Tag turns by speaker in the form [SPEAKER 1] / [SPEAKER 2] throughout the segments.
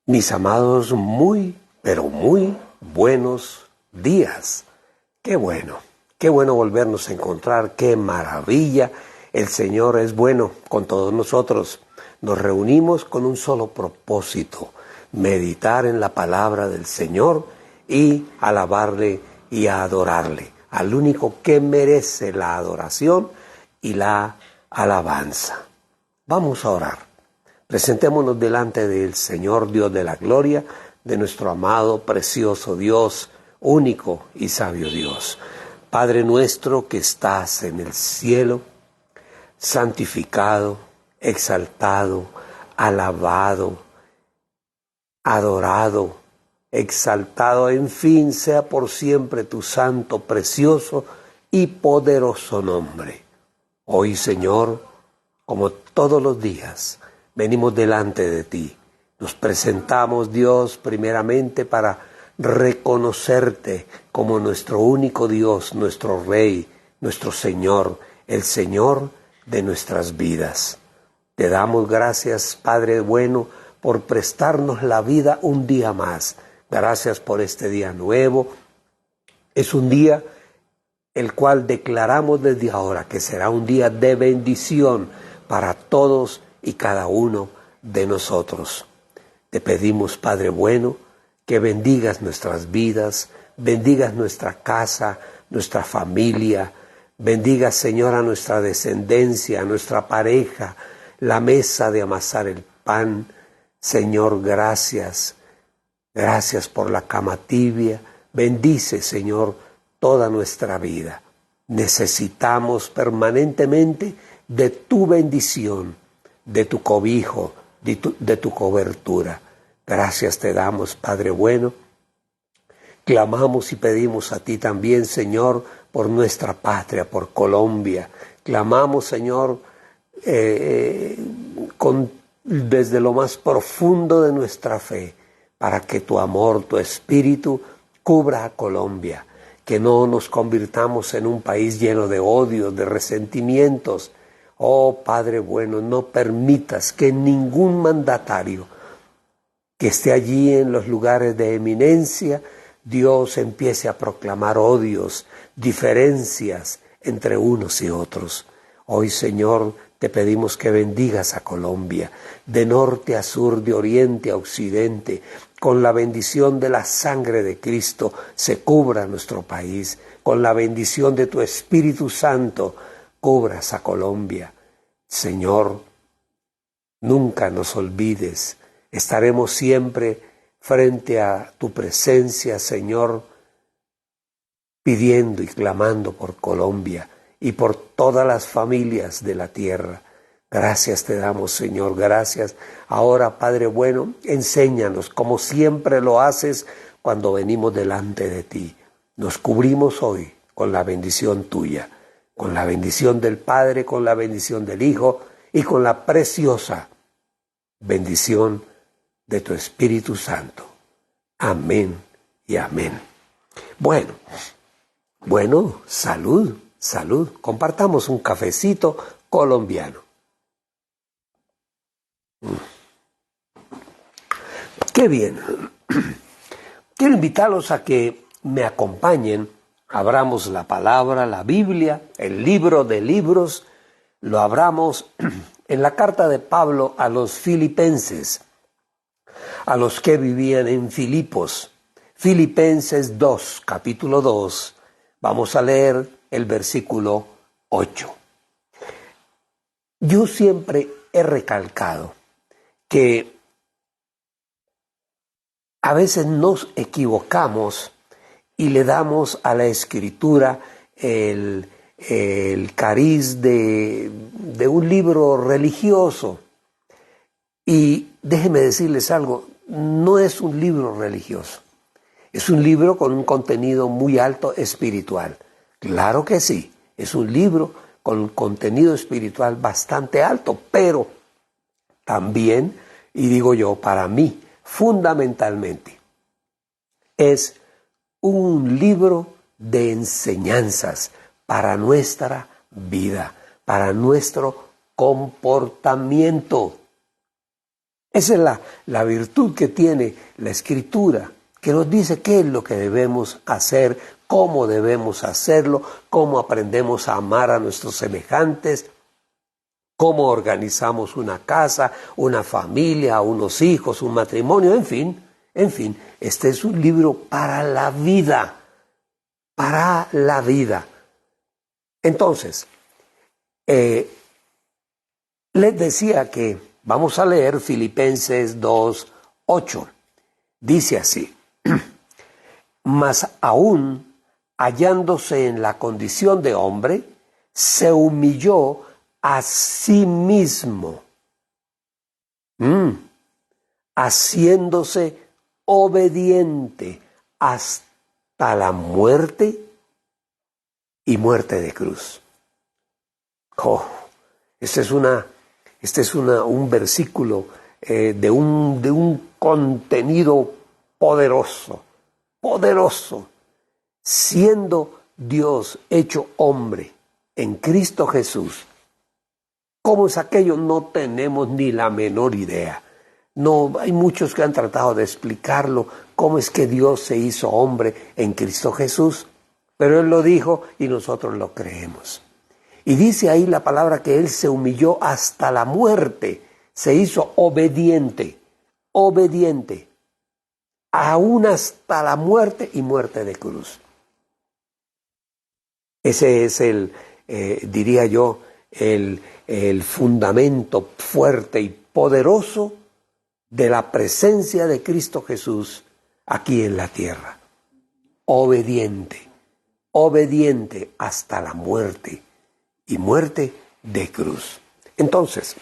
[SPEAKER 1] Mis amados, muy, pero muy buenos días. Qué bueno volvernos a encontrar, qué maravilla. El Señor es bueno con todos nosotros. Nos reunimos con un solo propósito: meditar en la palabra del Señor y alabarle y adorarle, al único que merece la adoración y la alabanza. Vamos a orar. Presentémonos delante del Señor Dios de la gloria, de nuestro amado, precioso Dios, único y sabio Dios. Padre nuestro que estás en el cielo, santificado, exaltado, alabado, adorado, exaltado, en fin, sea por siempre tu santo, precioso y poderoso nombre. Hoy, Señor, como todos los días, venimos delante de ti. Nos presentamos, Dios, primeramente para reconocerte como nuestro único Dios, nuestro Rey, nuestro Señor, el Señor de nuestras vidas. Te damos gracias, Padre bueno, por prestarnos la vida un día más. Gracias por este día nuevo. Es un día el cual declaramos desde ahora que será un día de bendición para todos y cada uno de nosotros. Te pedimos, Padre bueno, que bendigas nuestras vidas, bendigas nuestra casa, nuestra familia, bendigas, Señor, a nuestra descendencia, a nuestra pareja, la mesa de amasar el pan. Señor, gracias. Gracias por la cama tibia. Bendice, Señor, toda nuestra vida. Necesitamos permanentemente de tu bendición, de tu cobijo, de tu cobertura. Gracias te damos, Padre bueno. Clamamos y pedimos a ti también, Señor, por nuestra patria, por Colombia. Clamamos, Señor, desde lo más profundo de nuestra fe, para que tu amor, tu espíritu, cubra a Colombia. Que no nos convirtamos en un país lleno de odio, de resentimientos. Oh Padre bueno, no permitas que ningún mandatario que esté allí en los lugares de eminencia, Dios empiece a proclamar odios, diferencias entre unos y otros. Hoy, Señor, te pedimos que bendigas a Colombia, de norte a sur, de oriente a occidente. Con la bendición de la sangre de Cristo se cubra nuestro país. Con la bendición de tu Espíritu Santo cubras a Colombia. Señor, nunca nos olvides. Estaremos siempre frente a tu presencia, Señor, pidiendo y clamando por Colombia y por todas las familias de la tierra. Gracias te damos, Señor, gracias. Ahora, Padre bueno, enséñanos, como siempre lo haces cuando venimos delante de ti. Nos cubrimos hoy con la bendición tuya, con la bendición del Padre, con la bendición del Hijo y con la preciosa bendición de tu Espíritu Santo. Amén y amén. Bueno, salud. Compartamos un cafecito colombiano. Qué bien. Quiero invitarlos a que me acompañen. Abramos la palabra, la Biblia, el libro de libros. Lo abramos en la carta de Pablo a los filipenses, a los que vivían en Filipos. Filipenses 2, capítulo 2. Vamos a leer el versículo 8. Yo siempre he recalcado que a veces nos equivocamos y le damos a la Escritura el cariz de un libro religioso. Y déjenme decirles algo, no es un libro religioso. Es un libro con un contenido muy alto espiritual. Claro que sí, es un libro con un contenido espiritual bastante alto, pero también, y digo yo, para mí, fundamentalmente, es un libro de enseñanzas para nuestra vida, para nuestro comportamiento. Esa es la virtud que tiene la Escritura, que nos dice qué es lo que debemos hacer, cómo debemos hacerlo, cómo aprendemos a amar a nuestros semejantes, cómo organizamos una casa, una familia, unos hijos, un matrimonio, en fin, este es un libro para la vida, para la vida. Entonces, les decía que vamos a leer Filipenses 2:8. Dice así: mas aún hallándose en la condición de hombre, se humilló a sí mismo, haciéndose obediente hasta la muerte y muerte de cruz. Oh, este es un versículo de un contenido poderoso, siendo Dios hecho hombre en Cristo Jesús. ¿Cómo es aquello? No tenemos ni la menor idea. No, hay muchos que han tratado de explicarlo, cómo es que Dios se hizo hombre en Cristo Jesús, pero Él lo dijo y nosotros lo creemos. Y dice ahí la palabra que Él se humilló hasta la muerte, se hizo obediente, aún hasta la muerte y muerte de cruz. Ese es diría yo, el fundamento fuerte y poderoso de la presencia de Cristo Jesús aquí en la tierra. Obediente hasta la muerte y muerte de cruz. Entonces,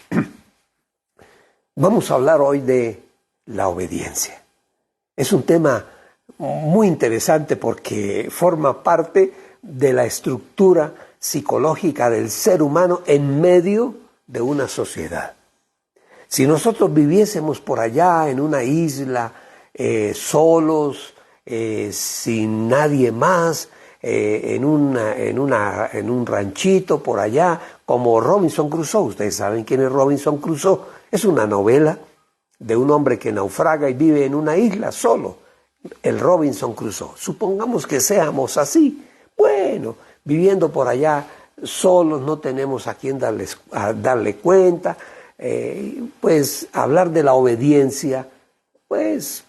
[SPEAKER 1] vamos a hablar hoy de la obediencia. Es un tema muy interesante porque forma parte de la estructura psicológica del ser humano en medio de una sociedad. Si nosotros viviésemos por allá en una isla, solos, sin nadie más, en un ranchito por allá, como Robinson Crusoe. Ustedes saben quién es Robinson Crusoe. Es una novela de un hombre que naufraga y vive en una isla solo. El Robinson Crusoe. Supongamos que seamos así. Bueno, viviendo por allá solos, no tenemos a quién darle cuenta. Pues hablar de la obediencia, pues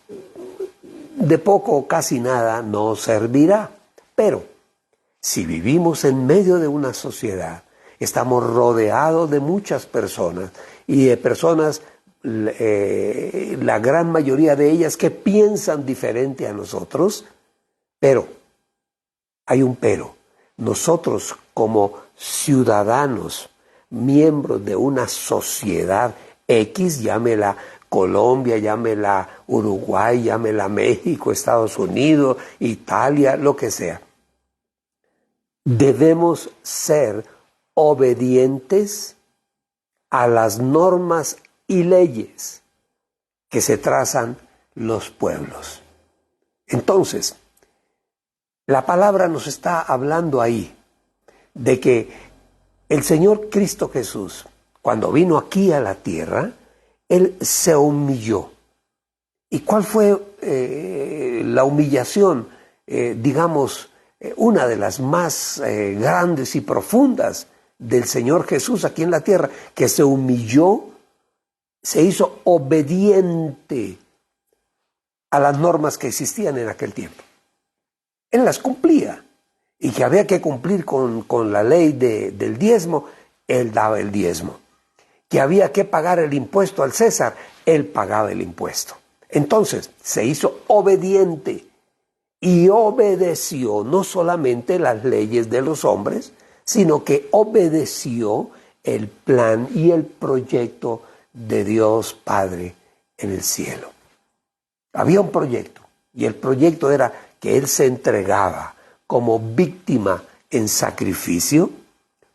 [SPEAKER 1] de poco o casi nada nos servirá. Pero si vivimos en medio de una sociedad, estamos rodeados de muchas personas y de personas, la gran mayoría de ellas que piensan diferente a nosotros, pero, hay un pero, nosotros como ciudadanos, miembros de una sociedad X, llámela Colombia, llámela Uruguay, llámela México, Estados Unidos, Italia, lo que sea. Debemos ser obedientes a las normas y leyes que se trazan los pueblos. Entonces, la palabra nos está hablando ahí de que el Señor Cristo Jesús, cuando vino aquí a la tierra, Él se humilló. ¿Y cuál fue la humillación? Una de las más grandes y profundas del Señor Jesús aquí en la tierra, que se humilló, se hizo obediente a las normas que existían en aquel tiempo. Él las cumplía. Y que había que cumplir con la ley del diezmo, Él daba el diezmo. Que había que pagar el impuesto al César, Él pagaba el impuesto. Entonces, se hizo obediente y obedeció no solamente las leyes de los hombres, sino que obedeció el plan y el proyecto de Dios Padre en el cielo. Había un proyecto, y el proyecto era que Él se entregaba como víctima en sacrificio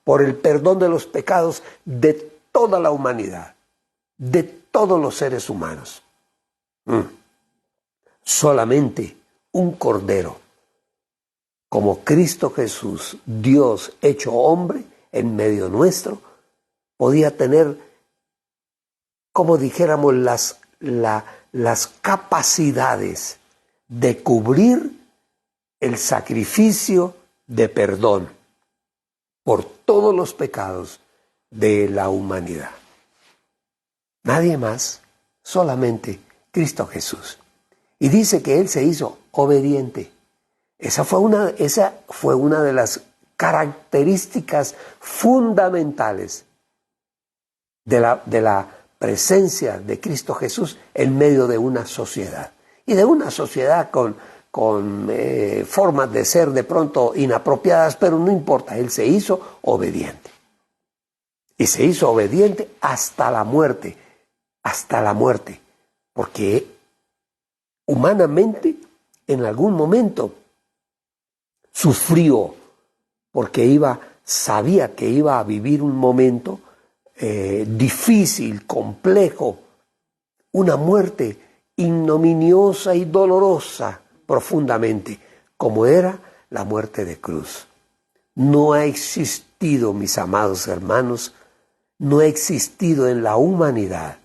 [SPEAKER 1] por el perdón de los pecados de toda la humanidad, de todos los seres humanos. Solamente un cordero, como Cristo Jesús, Dios hecho hombre en medio nuestro, podía tener, como dijéramos, las las capacidades de cubrir el sacrificio de perdón por todos los pecados de la humanidad. Nadie más, solamente Cristo Jesús. Y dice que Él se hizo obediente. Esa fue una de las características fundamentales de la presencia de Cristo Jesús en medio de una sociedad. Y de una sociedad con formas de ser de pronto inapropiadas, pero no importa, Él se hizo obediente. Y se hizo obediente hasta la muerte, porque humanamente en algún momento sufrió, porque sabía que iba a vivir un momento difícil, complejo, una muerte ignominiosa y dolorosa profundamente, como era la muerte de cruz. No ha existido, mis amados hermanos, no ha existido en la humanidad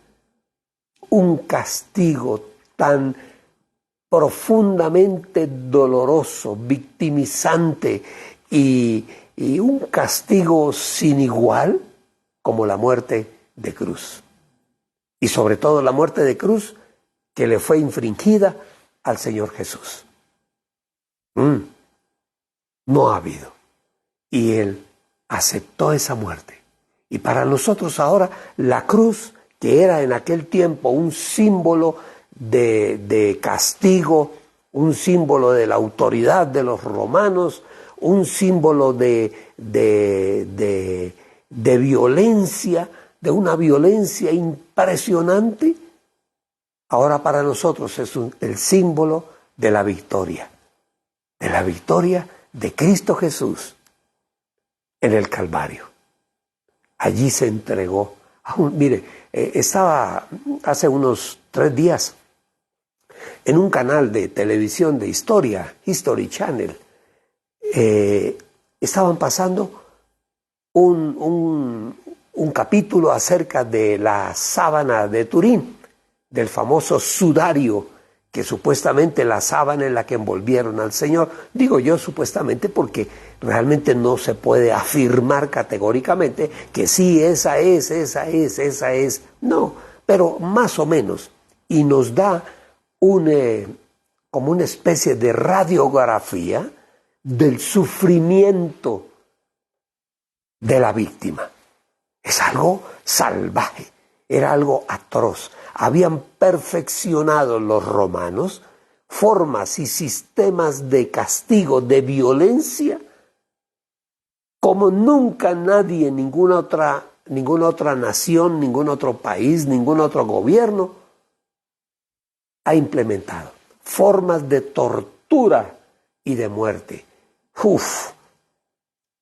[SPEAKER 1] un castigo tan profundamente doloroso, victimizante y un castigo sin igual como la muerte de cruz. Y sobre todo la muerte de cruz que le fue infringida al Señor Jesús. No ha habido. Y Él aceptó esa muerte. Y para nosotros ahora la cruz, que era en aquel tiempo un símbolo de castigo, un símbolo de la autoridad de los romanos, un símbolo de violencia, de una violencia impresionante, ahora para nosotros es el símbolo de la victoria de Cristo Jesús en el Calvario. Allí se entregó. Estaba hace unos 3 días en un canal de televisión de historia, History Channel. Estaban pasando un capítulo acerca de la sábana de Turín, del famoso sudario, que supuestamente la sábana en la que envolvieron al Señor. Digo yo supuestamente porque realmente no se puede afirmar categóricamente que sí, esa es. No, pero más o menos. Y nos da como una especie de radiografía del sufrimiento de la víctima. Es algo salvaje, era algo atroz. Habían perfeccionado los romanos formas y sistemas de castigo, de violencia, como nunca nadie, ninguna otra nación, ningún otro país, ningún otro gobierno ha implementado. Formas de tortura y de muerte.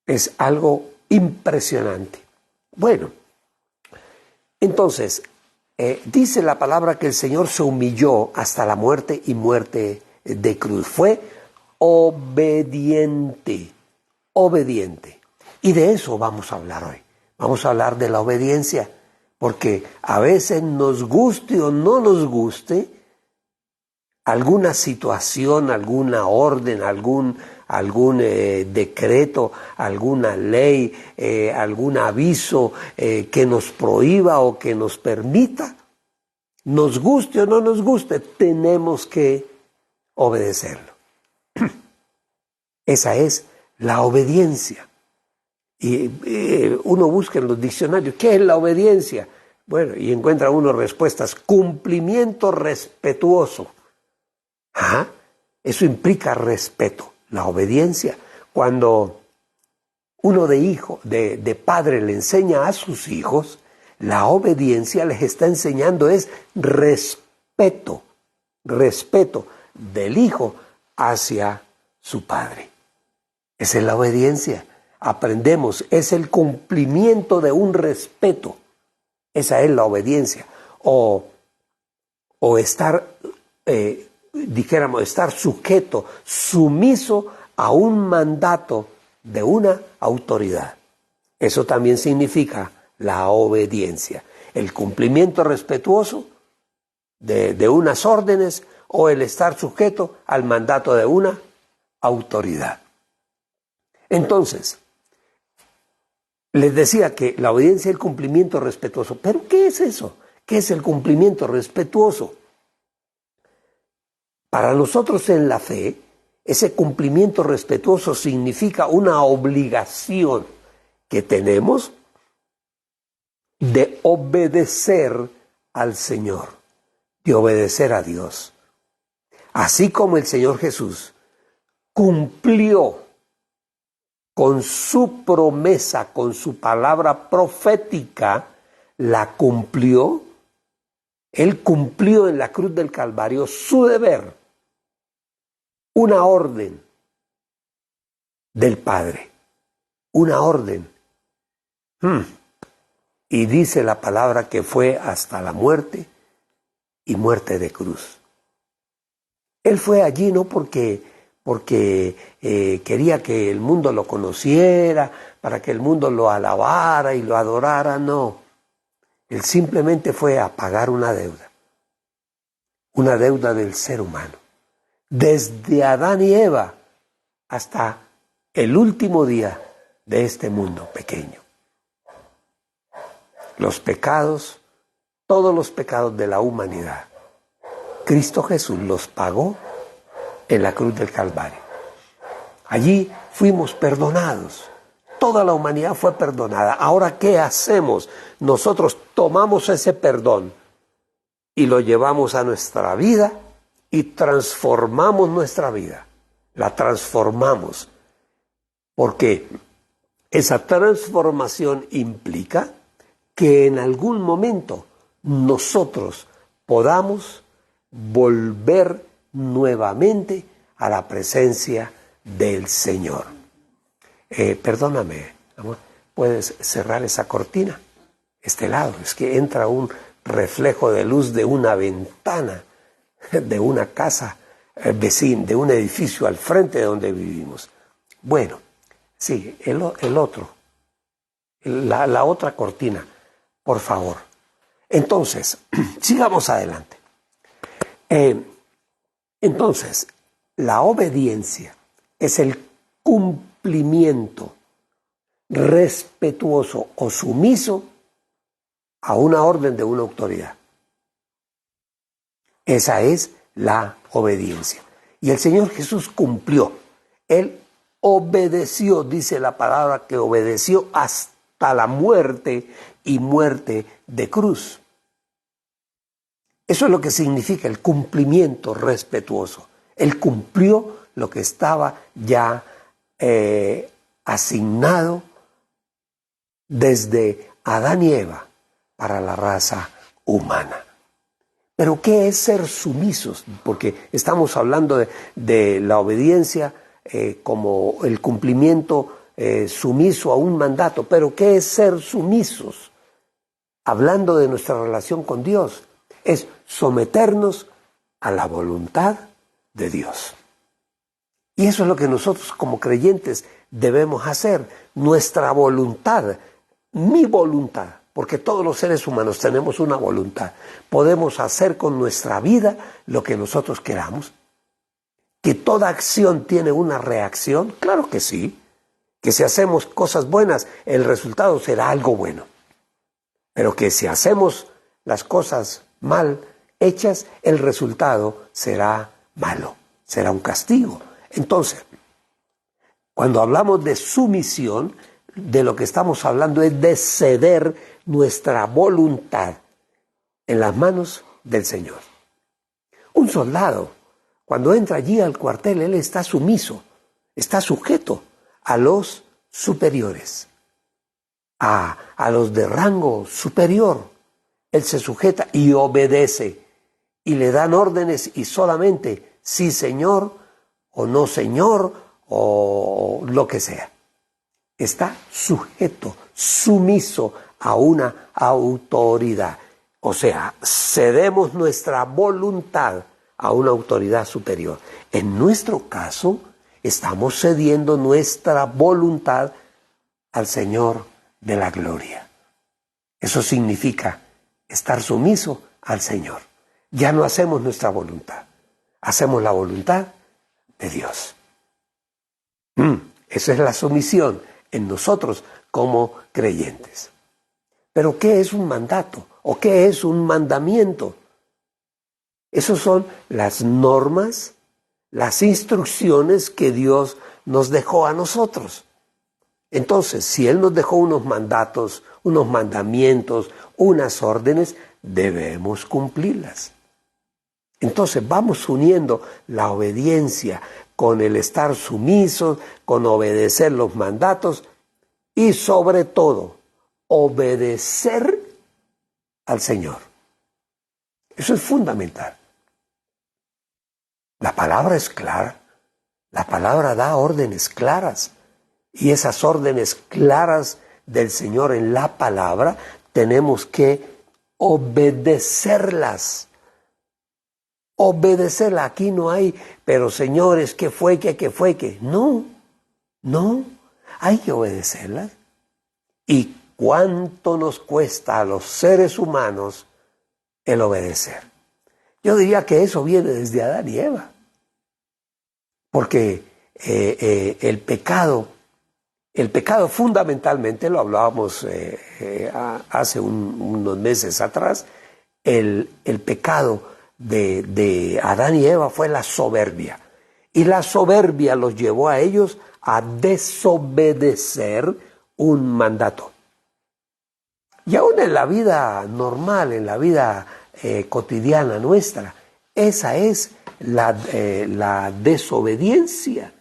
[SPEAKER 1] Es algo impresionante. Bueno, entonces, dice la palabra que el Señor se humilló hasta la muerte y muerte de cruz. Fue obediente. Y de eso vamos a hablar hoy. Vamos a hablar de la obediencia, porque a veces nos guste o no nos guste alguna situación, alguna orden, algún decreto, alguna ley, algún aviso que nos prohíba o que nos permita, nos guste o no nos guste, tenemos que obedecerlo. Esa es la obediencia. Y uno busca en los diccionarios, ¿qué es la obediencia? Bueno, y encuentra uno respuestas: cumplimiento respetuoso. Eso implica respeto. La obediencia, cuando uno de padre le enseña a sus hijos, la obediencia les está enseñando es respeto del hijo hacia su padre. Esa es la obediencia. Aprendemos, es el cumplimiento de un respeto. Esa es la obediencia. O estar estar sujeto, sumiso a un mandato de una autoridad. Eso también significa la obediencia. El cumplimiento respetuoso de unas órdenes o el estar sujeto al mandato de una autoridad. Entonces, les decía que la obediencia y el cumplimiento respetuoso. ¿Pero qué es eso? ¿Qué es el cumplimiento respetuoso? Para nosotros en la fe, ese cumplimiento respetuoso significa una obligación que tenemos de obedecer al Señor, de obedecer a Dios. Así como el Señor Jesús cumplió con su promesa, con su palabra profética, la cumplió. Él cumplió en la cruz del Calvario su deber, una orden del Padre, una orden. Y dice la palabra que fue hasta la muerte y muerte de cruz. Él fue allí no porque quería que el mundo lo conociera, para que el mundo lo alabara y lo adorara, no. Él simplemente fue a pagar una deuda del ser humano. Desde Adán y Eva hasta el último día de este mundo pequeño. Los pecados, todos los pecados de la humanidad, Cristo Jesús los pagó en la cruz del Calvario. Allí fuimos perdonados. Toda la humanidad fue perdonada. Ahora, ¿qué hacemos? Nosotros tomamos ese perdón y lo llevamos a nuestra vida y transformamos nuestra vida. La transformamos. Porque esa transformación implica que en algún momento nosotros podamos volver nuevamente a la presencia del Señor. Perdóname, amor, ¿puedes cerrar esa cortina? Este lado, es que entra un reflejo de luz de una ventana, de una casa vecina, de un edificio al frente de donde vivimos. Bueno, sí, el otro, la otra cortina, por favor. Entonces, sigamos adelante. Entonces, la obediencia es el cumplimiento respetuoso o sumiso a una orden de una autoridad. Esa es la obediencia. Y el Señor Jesús cumplió. Él obedeció, dice la palabra, que obedeció hasta la muerte y muerte de cruz. Eso es lo que significa el cumplimiento respetuoso. Él cumplió lo que estaba ya asignado desde Adán y Eva para la raza humana. Pero ¿qué es ser sumisos? Porque estamos hablando de la obediencia como el cumplimiento sumiso a un mandato. Pero ¿qué es ser sumisos? Hablando de nuestra relación con Dios, es someternos a la voluntad de Dios. Y eso es lo que nosotros como creyentes debemos hacer. Nuestra voluntad, mi voluntad, porque todos los seres humanos tenemos una voluntad. Podemos hacer con nuestra vida lo que nosotros queramos. ¿Que toda acción tiene una reacción? Claro que sí. Que si hacemos cosas buenas, el resultado será algo bueno. Pero que si hacemos las cosas mal hechas, el resultado será malo, será un castigo. Entonces, cuando hablamos de sumisión, de lo que estamos hablando es de ceder nuestra voluntad en las manos del Señor. Un soldado, cuando entra allí al cuartel, él está sumiso, está sujeto a los superiores, a los de rango superior. Él se sujeta y obedece, y le dan órdenes y solamente sí señor, o no señor, o lo que sea. Está sujeto, sumiso a una autoridad. O sea, cedemos nuestra voluntad a una autoridad superior. En nuestro caso, estamos cediendo nuestra voluntad al Señor de la gloria. Eso significa estar sumiso al Señor. Ya no hacemos nuestra voluntad, hacemos la voluntad de Dios. Esa es la sumisión en nosotros como creyentes. Pero ¿qué es un mandato? ¿O qué es un mandamiento? Esas son las normas, las instrucciones que Dios nos dejó a nosotros. Entonces, si Él nos dejó unos mandatos, unos mandamientos, unas órdenes, debemos cumplirlas. Entonces vamos uniendo la obediencia con el estar sumisos, con obedecer los mandatos y sobre todo obedecer al Señor. Eso es fundamental. La palabra es clara, la palabra da órdenes claras y esas órdenes claras del Señor en la palabra tenemos que obedecerlas. Obedecerla, aquí no hay, pero señores, ¿qué fue que? No, hay que obedecerlas. ¿Y cuánto nos cuesta a los seres humanos el obedecer? Yo diría que eso viene desde Adán y Eva, porque el pecado fundamentalmente, lo hablábamos hace unos meses atrás, el pecado de Adán y Eva fue la soberbia. Y la soberbia los llevó a ellos a desobedecer un mandato. Y aún en la vida normal, en la vida cotidiana nuestra, esa es la desobediencia.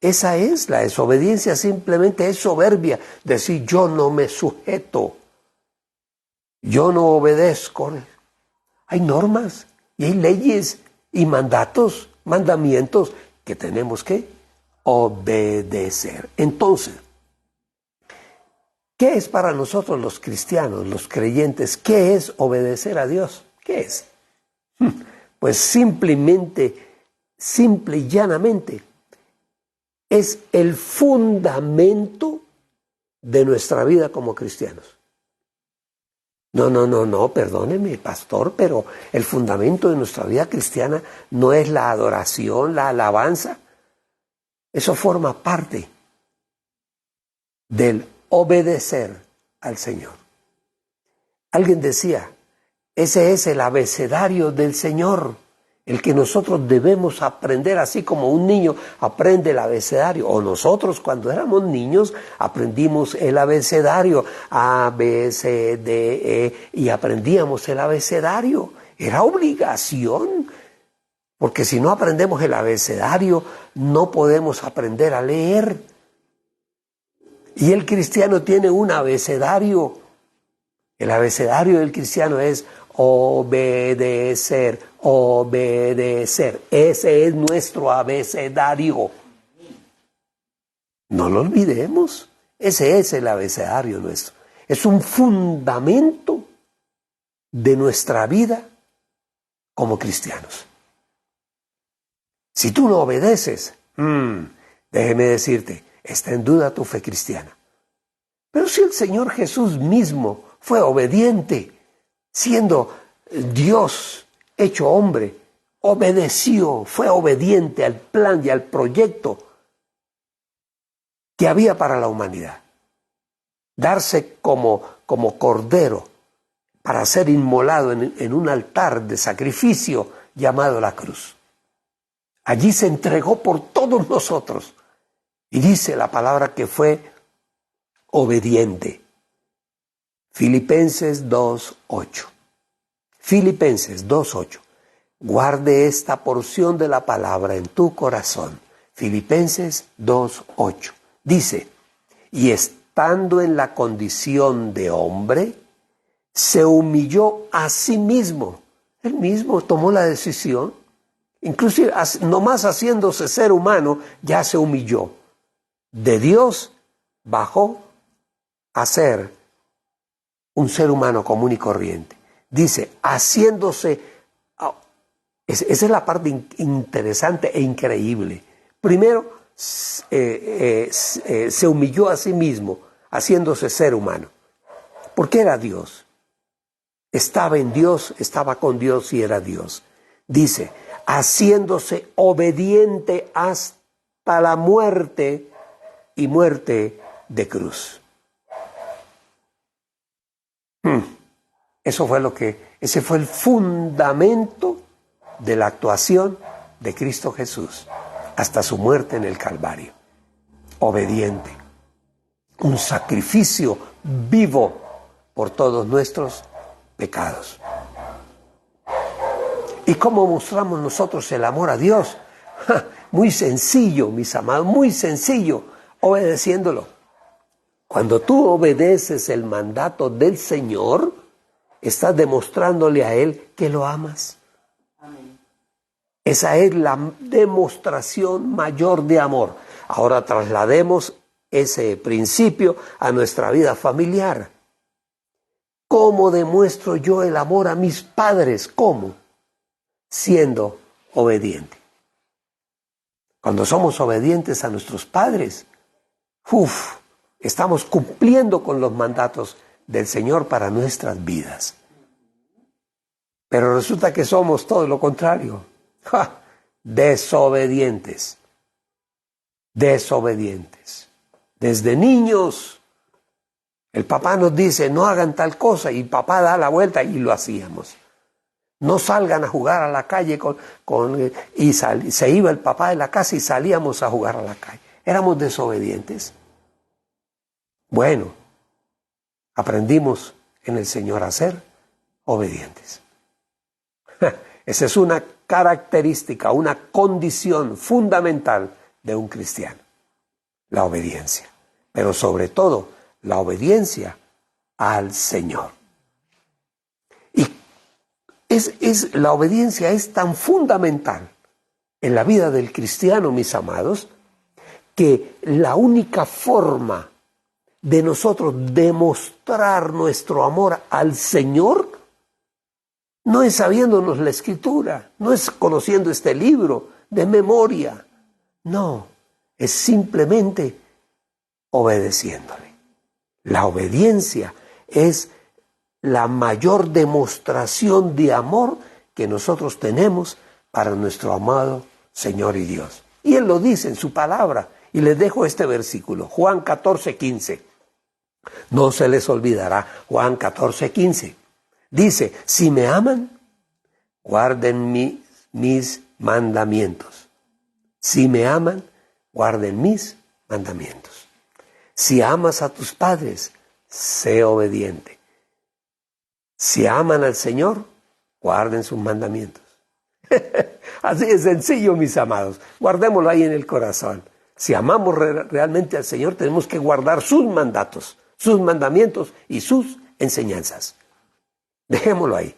[SPEAKER 1] Esa es la desobediencia, simplemente es soberbia. Decir yo no me sujeto, yo no obedezco. Hay normas y hay leyes y mandamientos que tenemos que obedecer. Entonces, ¿qué es para nosotros los cristianos, los creyentes? ¿Qué es obedecer a Dios? ¿Qué es? Pues simple y llanamente, es el fundamento de nuestra vida como cristianos. No, perdóneme, pastor, pero el fundamento de nuestra vida cristiana no es la adoración, la alabanza. Eso forma parte del obedecer al Señor. Alguien decía, ese es el abecedario del Señor, el que nosotros debemos aprender, así como un niño aprende el abecedario, o nosotros cuando éramos niños aprendimos el abecedario, A, B, C, D, E, y aprendíamos el abecedario. Era obligación, porque si no aprendemos el abecedario, no podemos aprender a leer. Y el cristiano tiene un abecedario. El abecedario del cristiano es obedecer, obedecer. Ese es nuestro abecedario. No lo olvidemos. Ese es el abecedario nuestro. Es un fundamento de nuestra vida como cristianos. Si tú no obedeces, déjeme decirte, está en duda tu fe cristiana. Pero si el Señor Jesús mismo fue obediente, siendo Dios hecho hombre, obedeció, fue obediente al plan y al proyecto que había para la humanidad. Darse como cordero para ser inmolado en un altar de sacrificio llamado la cruz. Allí se entregó por todos nosotros. Y dice la palabra que fue obediente. Filipenses 2:8. Filipenses 2:8. Guarde esta porción de la palabra en tu corazón. Filipenses 2:8. Dice, y estando en la condición de hombre, se humilló a sí mismo. Él mismo tomó la decisión. Inclusive, nomás haciéndose ser humano, ya se humilló. De Dios bajó a ser un ser humano común y corriente. Dice, haciéndose, esa es la parte interesante e increíble. Primero, se humilló a sí mismo, haciéndose ser humano. Porque era Dios. estaba en Dios, estaba con Dios y era Dios. Dice, haciéndose obediente hasta la muerte y muerte de cruz. Ese fue el fundamento de la actuación de Cristo Jesús hasta su muerte en el Calvario. Obediente. Un sacrificio vivo por todos nuestros pecados. ¿Y cómo mostramos nosotros el amor a Dios? Muy sencillo, mis amados, muy sencillo, obedeciéndolo. Cuando tú obedeces el mandato del Señor, estás demostrándole a Él que lo amas. Amén. Esa es la demostración mayor de amor. Ahora traslademos ese principio a nuestra vida familiar. ¿Cómo demuestro yo el amor a mis padres? ¿Cómo? Siendo obediente. Cuando somos obedientes a nuestros padres, estamos cumpliendo con los mandatos del Señor para nuestras vidas. Pero resulta que somos todo lo contrario. Desobedientes. Desobedientes. Desde niños, el papá nos dice, no hagan tal cosa, y papá da la vuelta y lo hacíamos. No salgan a jugar a la calle se iba el papá de la casa y salíamos a jugar a la calle. Éramos desobedientes. Bueno, aprendimos en el Señor a ser obedientes. Esa es una característica, una condición fundamental de un cristiano. La obediencia. Pero sobre todo, la obediencia al Señor. La obediencia es tan fundamental en la vida del cristiano, mis amados, que la única forma de nosotros demostrar nuestro amor al Señor no es sabiéndonos la Escritura, no es conociendo este libro de memoria, no, es simplemente obedeciéndole. La obediencia es la mayor demostración de amor que nosotros tenemos para nuestro amado Señor y Dios. Y Él lo dice en su palabra, y les dejo este versículo, Juan 14:15. No se les olvidará, Juan 14:15. Dice, si me aman, guarden mis mandamientos. Si me aman, guarden mis mandamientos. Si amas a tus padres, sé obediente. Si aman al Señor, guarden sus mandamientos. Así es sencillo, mis amados. Guardémoslo ahí en el corazón. Si amamos realmente al Señor, tenemos que guardar sus mandatos, sus mandamientos y sus enseñanzas. Dejémoslo ahí.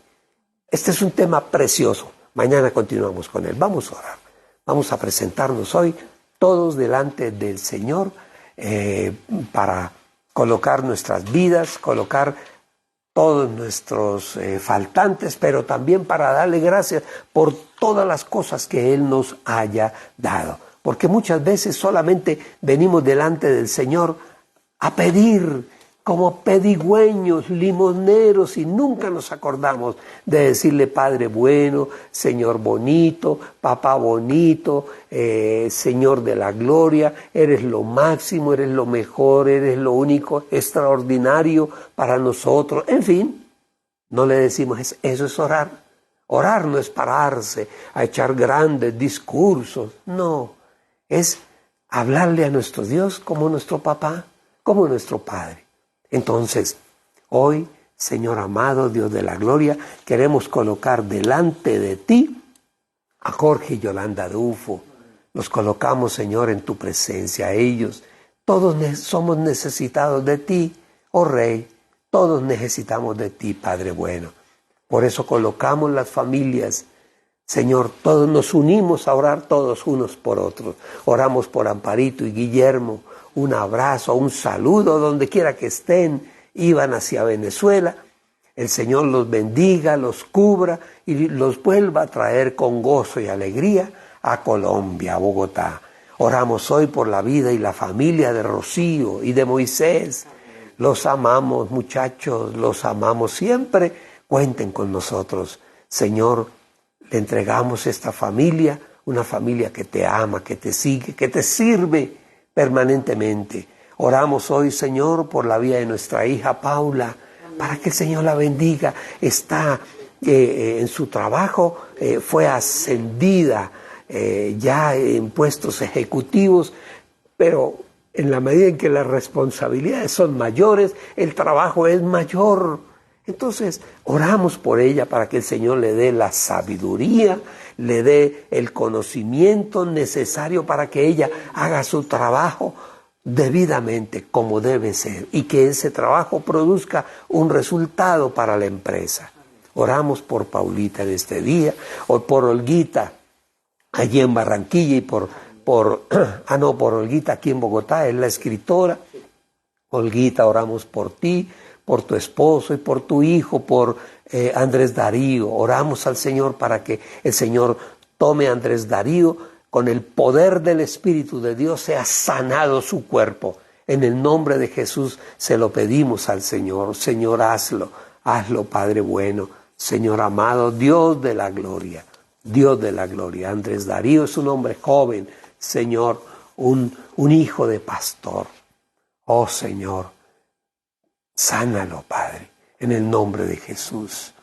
[SPEAKER 1] Este es un tema precioso. Mañana continuamos con él. Vamos a orar. Vamos a presentarnos hoy todos delante del Señor para colocar nuestras vidas, colocar todos nuestros faltantes, pero también para darle gracias por todas las cosas que Él nos haya dado. Porque muchas veces solamente venimos delante del Señor a pedir como pedigüeños, limoneros, y nunca nos acordamos de decirle Padre bueno, Señor bonito, Papá bonito, Señor de la gloria, eres lo máximo, eres lo mejor, eres lo único, extraordinario para nosotros. En fin, no le decimos eso es orar. Orar no es pararse a echar grandes discursos, no, es hablarle a nuestro Dios como nuestro papá, como nuestro Padre. Entonces, hoy, Señor amado, Dios de la gloria, queremos colocar delante de ti a Jorge y Yolanda Dufo. Los colocamos, Señor, en tu presencia. Ellos, todos somos necesitados de ti, oh Rey. Todos necesitamos de ti, Padre bueno. Por eso colocamos las familias. Señor, todos nos unimos a orar todos unos por otros. Oramos por Amparito y Guillermo. Un abrazo, un saludo donde quiera que estén. Iban hacia Venezuela. El Señor los bendiga, los cubra y los vuelva a traer con gozo y alegría a Colombia, a Bogotá. Oramos hoy por la vida y la familia de Rocío y de Moisés. Los amamos, muchachos, los amamos siempre cuenten con nosotros. Señor, le entregamos esta familia, una familia que te ama, que te sigue, que te sirve permanentemente. Oramos hoy, Señor, por la vida de nuestra hija Paula, para que el Señor la bendiga. Está en su trabajo, fue ascendida ya en puestos ejecutivos, pero en la medida en que las responsabilidades son mayores, el trabajo es mayor. Entonces, oramos por ella para que el Señor le dé la sabiduría, le dé el conocimiento necesario para que ella haga su trabajo debidamente como debe ser y que ese trabajo produzca un resultado para la empresa. Oramos por Paulita en este día, o por Olguita allí en Barranquilla y por Olguita aquí en Bogotá, es la escritora. Olguita, oramos por ti, por tu esposo y por tu hijo, por Andrés Darío. Oramos al Señor para que el Señor tome a Andrés Darío con el poder del Espíritu de Dios, sea sanado su cuerpo. En el nombre de Jesús se lo pedimos al Señor. Señor, hazlo, Padre bueno. Señor amado, Dios de la gloria, Dios de la gloria. Andrés Darío es un hombre joven, Señor, un hijo de pastor. Oh Señor, sánalo, Padre, en el nombre de Jesús.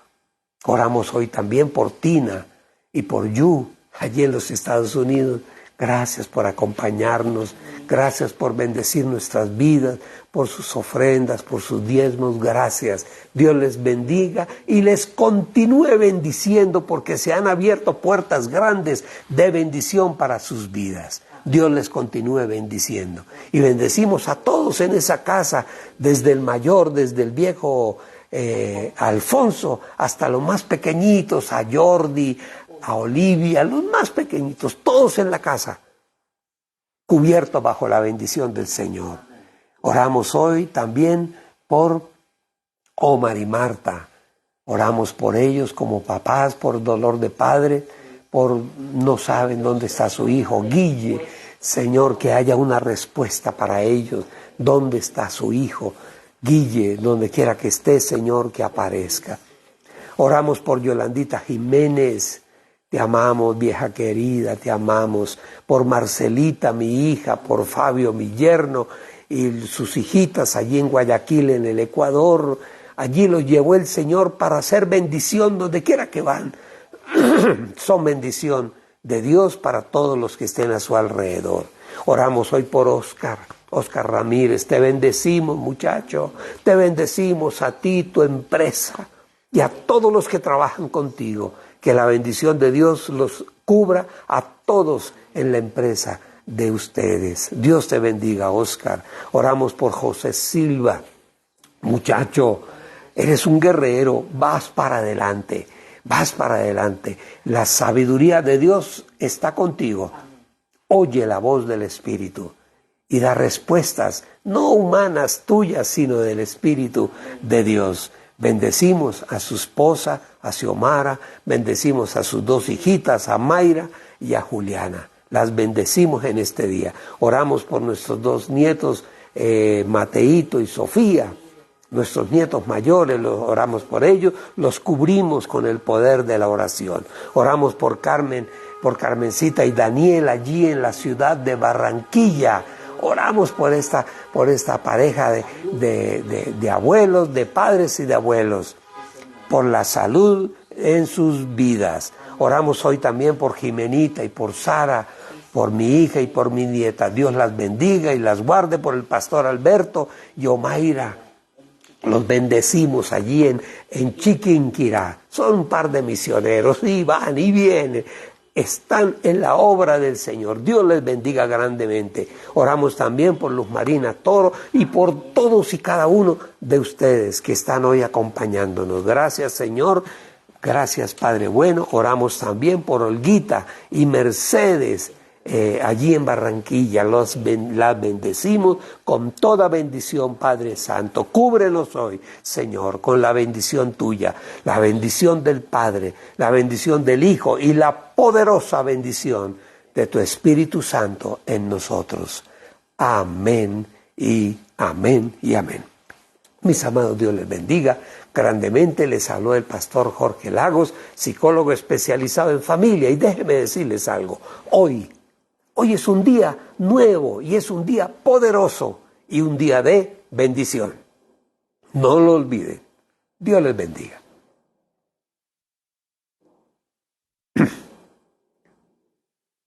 [SPEAKER 1] Oramos hoy también por Tina y por Yu, allí en los Estados Unidos. Gracias por acompañarnos, gracias por bendecir nuestras vidas, por sus ofrendas, por sus diezmos, gracias. Dios les bendiga y les continúe bendiciendo porque se han abierto puertas grandes de bendición para sus vidas. Dios les continúe bendiciendo. Y bendecimos a todos en esa casa, desde el mayor, desde el viejo Alfonso, hasta los más pequeñitos, a Jordi, a Olivia, los más pequeñitos, todos en la casa, cubiertos bajo la bendición del Señor. Oramos hoy también por Omar y Marta. Oramos por ellos como papás, por dolor de padre, por no saben dónde está su hijo, Guille. Señor, que haya una respuesta para ellos. ¿Dónde está su hijo? Guille, donde quiera que esté, Señor, que aparezca. Oramos por Yolandita Jiménez. Te amamos, vieja querida, te amamos. Por Marcelita, mi hija, por Fabio, mi yerno, y sus hijitas allí en Guayaquil, en el Ecuador. Allí los llevó el Señor para hacer bendición donde quiera que van. Son bendición de Dios para todos los que estén a su alrededor. Oramos hoy por Oscar Ramírez. Te bendecimos, muchacho. Te bendecimos a ti, tu empresa, y a todos los que trabajan contigo. Que la bendición de Dios los cubra a todos en la empresa de ustedes. Dios te bendiga, Oscar. Oramos por José Silva. Muchacho, eres un guerrero, vas para adelante, vas para adelante. La sabiduría de Dios está contigo. Oye la voz del Espíritu y da respuestas no humanas tuyas, sino del Espíritu de Dios. Bendecimos a su esposa, a Xiomara, bendecimos a sus dos hijitas, a Mayra y a Juliana. Las bendecimos en este día. Oramos por nuestros dos nietos, Mateito y Sofía, nuestros nietos mayores, oramos por ellos, los cubrimos con el poder de la oración. Oramos por Carmencita y Daniel allí en la ciudad de Barranquilla. Oramos por esta pareja de abuelos, de padres y de abuelos, por la salud en sus vidas. Oramos hoy también por Jimenita y por Sara, por mi hija y por mi nieta. Dios las bendiga y las guarde, por el pastor Alberto y Omaira. Los bendecimos allí en Chiquinquirá. Son un par de misioneros y van y vienen. Están en la obra del Señor. Dios les bendiga grandemente. Oramos también por Luz Marina Toro y por todos y cada uno de ustedes que están hoy acompañándonos. Gracias, Señor. Gracias, Padre bueno. Oramos también por Olguita y Mercedes allí en Barranquilla. Las bendecimos con toda bendición, Padre Santo. Cúbrenos hoy, Señor, con la bendición tuya, la bendición del Padre, la bendición del Hijo y la poderosa bendición de tu Espíritu Santo en nosotros. Amén y amén y amén. Mis amados, Dios les bendiga. Grandemente les habló el pastor Jorge Lagos, psicólogo especializado en familia. Y déjenme decirles algo, hoy es un día nuevo y es un día poderoso y un día de bendición. No lo olviden. Dios les bendiga.